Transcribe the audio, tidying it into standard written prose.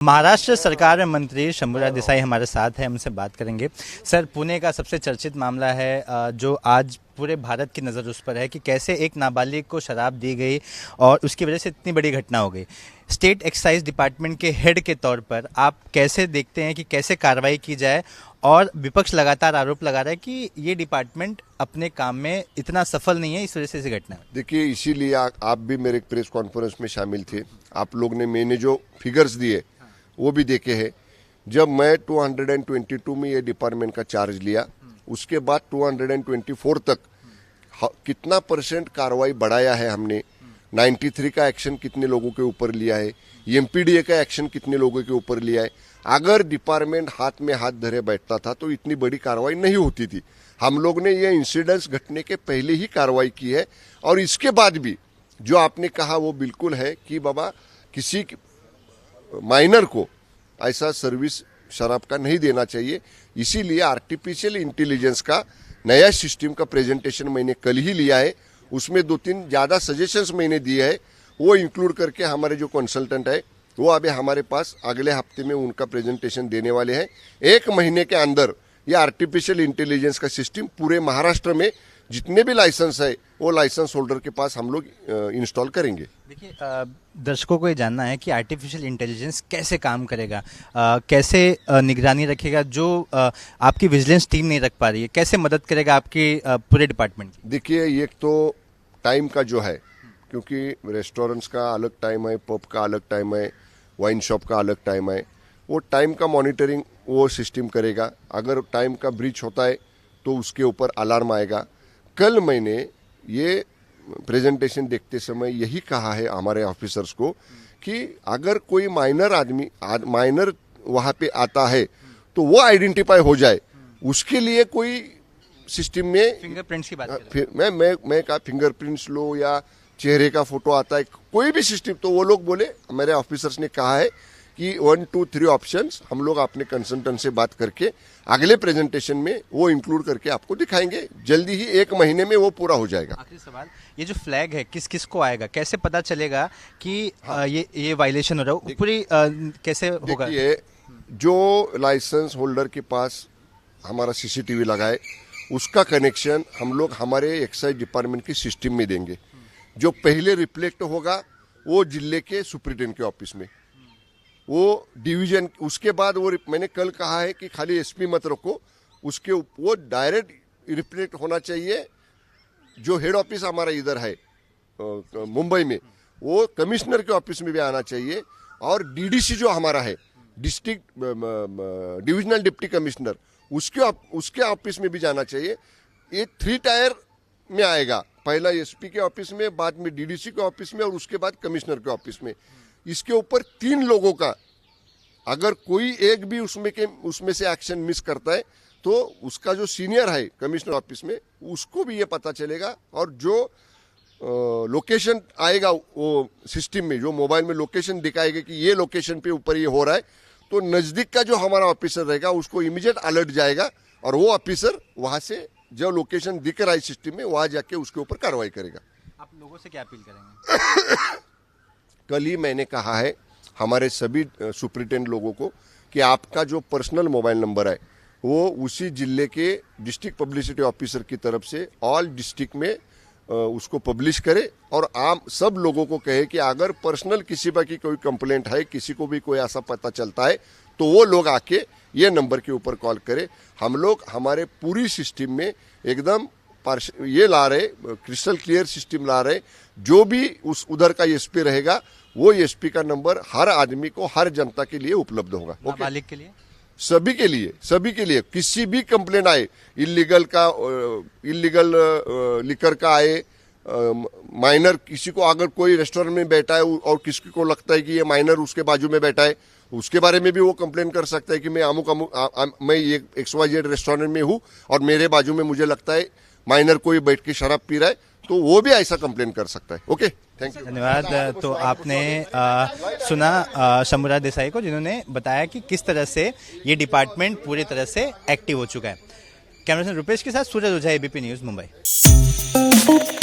महाराष्ट्र सरकार में मंत्री शंभूराज देसाई हमारे साथ हैं, हमसे बात करेंगे। सर, पुणे का सबसे चर्चित मामला है जो आज पूरे भारत की नज़र उस पर है कि कैसे एक नाबालिग को शराब दी गई और उसकी वजह से इतनी बड़ी घटना हो गई। स्टेट एक्साइज डिपार्टमेंट के हेड के तौर पर आप कैसे देखते हैं कि कैसे कार्रवाई की जाए? और विपक्ष लगातार आरोप लगा रहा है कि ये डिपार्टमेंट अपने काम में इतना सफल नहीं है, इस वजह से ऐसी घटना है। देखिए, इसीलिए आप भी मेरे प्रेस कॉन्फ्रेंस में शामिल थे। आप लोग ने मैंने जो फिगर्स दिए वो भी देखे हैं। जब मैं 222 में ये डिपार्टमेंट का चार्ज लिया, उसके बाद 224 तक कितना परसेंट कार्रवाई बढ़ाया है हमने, 93 का एक्शन कितने लोगों के ऊपर लिया है, एमपीडीए का एक्शन कितने लोगों के ऊपर लिया है। अगर डिपार्टमेंट हाथ में हाथ धरे बैठता था तो इतनी बड़ी कार्रवाई नहीं होती थी। हम लोग ने ये इंसिडेंट्स घटने के पहले ही कार्रवाई की है। और इसके बाद भी जो आपने कहा वो बिल्कुल है कि बाबा किसी माइनर को ऐसा सर्विस शराब का नहीं देना चाहिए। इसीलिए आर्टिफिशियल इंटेलिजेंस का नया सिस्टम का प्रेजेंटेशन मैंने कल ही लिया है। उसमें 2-3 ज़्यादा सजेशंस मैंने दिए हैं, वो इंक्लूड करके हमारे जो कंसल्टेंट है वो अभी हमारे पास अगले हफ्ते में उनका प्रेजेंटेशन देने वाले हैं। 1 महीने के अंदर ये आर्टिफिशियल इंटेलिजेंस का सिस्टम पूरे महाराष्ट्र में जितने भी लाइसेंस है वो लाइसेंस होल्डर के पास हम लोग इंस्टॉल करेंगे। देखिए, दर्शकों को ये जानना है कि आर्टिफिशियल इंटेलिजेंस कैसे काम करेगा, कैसे निगरानी रखेगा जो आपकी विजिलेंस टीम नहीं रख पा रही है, कैसे मदद करेगा आपकी पूरे डिपार्टमेंट की? देखिए, ये तो टाइम का जो है, क्योंकि रेस्टोरेंट्स का अलग टाइम है, पब का अलग टाइम है, वाइन शॉप का अलग टाइम है। वो टाइम का मॉनिटरिंग वो सिस्टम करेगा। अगर टाइम का ब्रीच होता है तो उसके ऊपर अलार्म आएगा। कल मैंने ये प्रेजेंटेशन देखते समय यही कहा है हमारे ऑफिसर्स को कि अगर कोई माइनर वहाँ पे आता है तो वो आइडेंटिफाई हो जाए। उसके लिए कोई सिस्टम में फिंगरप्रिंट्स की बात करें, मैं कहा फिंगरप्रिंट्स लो या चेहरे का फोटो आता है, कोई भी सिस्टम, तो वो लोग बोले, मेरे ऑफिसर्स ने कहा है कि 1, 2, 3 ऑप्शंस हम लोग अपने कंसल्टेंट से बात करके अगले प्रेजेंटेशन में वो इंक्लूड करके आपको दिखाएंगे। जल्दी ही 1 महीने में वो पूरा हो जाएगा। आखिरी सवाल, ये जो फ्लैग है किस किस को आएगा, कैसे पता चलेगा कि ये वायलेशन हो रहा है, पूरी कैसे होगा? देखिए, जो लाइसेंस होल्डर के पास हमारा सीसीटीवी लगा है उसका कनेक्शन हम लोग हमारे एक्साइज डिपार्टमेंट की सिस्टम में देंगे। जो पहले रिफ्लेक्ट होगा वो जिले के सुप्रिटेंडेंट के ऑफिस में, वो डिवीजन, उसके बाद वो मैंने कल कहा है कि खाली एसपी मत रखो, उसके वो डायरेक्ट रिफ्लेक्ट होना चाहिए। जो हेड ऑफिस हमारा इधर है मुंबई में, वो कमिश्नर के ऑफिस में भी आना चाहिए। और डीडीसी जो हमारा है, डिस्ट्रिक्ट डिविजनल डिप्टी कमिश्नर, उसके ऑफिस में भी जाना चाहिए। ये 3 टायर में आएगा, पहला एसपी के ऑफिस में, बाद में डीडीसी के ऑफिस में और उसके बाद कमिश्नर के ऑफिस में। इसके ऊपर 3 लोगों का अगर कोई एक भी उसमें से एक्शन मिस करता है तो उसका जो सीनियर है कमिश्नर ऑफिस में, उसको भी ये पता चलेगा। और जो लोकेशन आएगा वो सिस्टम में, जो मोबाइल में लोकेशन दिखाएगा कि ये लोकेशन पे ऊपर ये हो रहा है, तो नजदीक का जो हमारा ऑफिसर रहेगा उसको इमीडिएट अलर्ट जाएगा और वो ऑफिसर वहां से जो लोकेशन दिख रहा है सिस्टम में वहां जाके उसके ऊपर कार्रवाई करेगा। आप लोगों से क्या अपील करेंगे? कल ही मैंने कहा है हमारे सभी सुप्रिटेंडेंट लोगों को कि आपका जो पर्सनल मोबाइल नंबर है वो उसी जिले के डिस्ट्रिक्ट पब्लिसिटी ऑफिसर की तरफ से ऑल डिस्ट्रिक्ट में उसको पब्लिश करे। और आम सब लोगों को कहे कि अगर पर्सनल किसी की कोई कंप्लेंट है, किसी को भी कोई ऐसा पता चलता है तो वो लोग आके ये नंबर के ऊपर कॉल करे। हम लोग हमारे पूरी सिस्टम में एकदम ये ला रहे, क्रिस्टल क्लियर सिस्टम ला रहे। जो भी उस उधर का एसपी रहेगा वो एसपी का नंबर हर आदमी को, हर जनता के लिए उपलब्ध होगा। नाबालिग के लिए, सभी के लिए किसी भी कंप्लेंट आए, इलीगल लिकर का आए, माइनर, किसी को अगर कोई रेस्टोरेंट में बैठा है और किसी को लगता है कि ये माइनर उसके बाजू में बैठा है, उसके बारे में भी वो कंप्लेन कर सकता है कि मैं मैं ये XYZ रेस्टोरेंट में हूँ और मेरे बाजू में मुझे लगता है माइनर कोई बैठ के शराब पी रहा है, तो वो भी ऐसा कंप्लेन कर सकता है। ओके, थैंक यू, धन्यवाद। तो आपने सुना शंभूराज देसाई को, जिन्होंने बताया कि किस तरह से ये डिपार्टमेंट पूरी तरह से एक्टिव हो चुका है। कैमरामैन रुपेश के साथ सूरज ओझा, ABP न्यूज़, मुंबई।